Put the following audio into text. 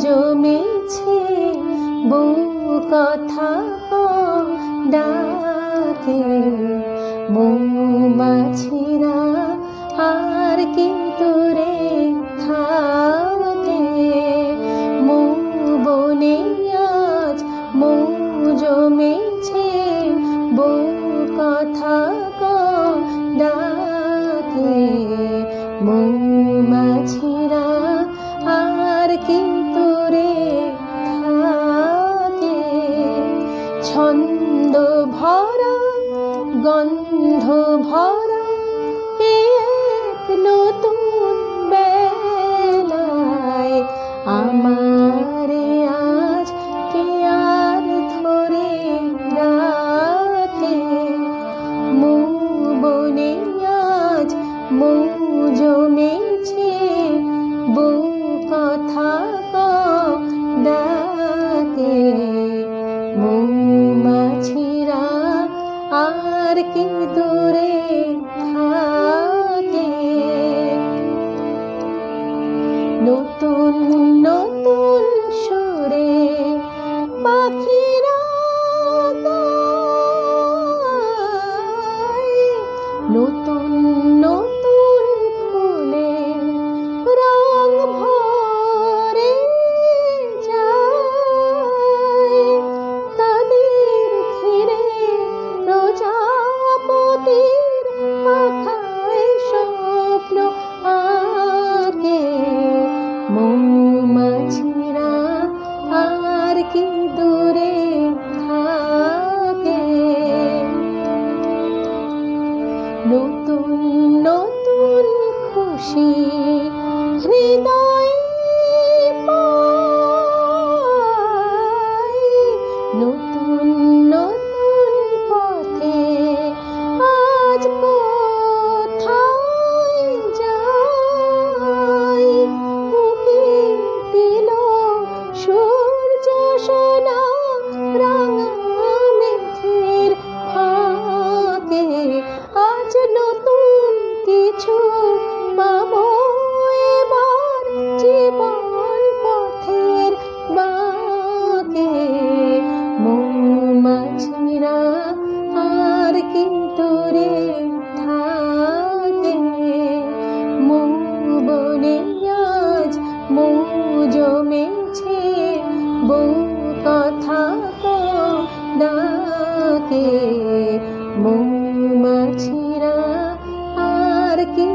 জমেছে বউ কথা ডাকে, মৌমাছিরা আর কি দূরে থাকে। মৌ বনে আজ মৌ জমেছে বউ কথা ডাকে, মৌমাছিরা আর কি দূরে থাকে। ছন্দ ভরা গন্ধ ভরা এক নতুন বেলায় আমারে আজ কে আর ধরে রাখে। মৌ বনে আজ মৌ জমেছে বউ কথা ডাকে, মৌমাছিরা আর কি দূরে থাকে। নতুন নতুন সুরে পাখিরা গায়, নতুন নতুন ফুলে রং ভরে যায়। তাদের ঘিরে প্রজাপতির পাখায় স্বপ্ন আঁকে, মৌমাছিরা আর কি দূরে থাকে। নতুন নতুন খুশি হৃদয়ে পাই, নতুন নতুন পথে আজ কোথায় যাই। উকি দিল সূর্য সোনা রাঙা মেঘের ফাঁকে, আজ নতুন কিছু পাবো এবার জীবন পথের বাঁকে। মৌমাছিরা আর কি দূরে থাকে। মৌ বনে আজ মৌ জমেছে বউ কথা ডাকে, মৌমাছিরা আর কি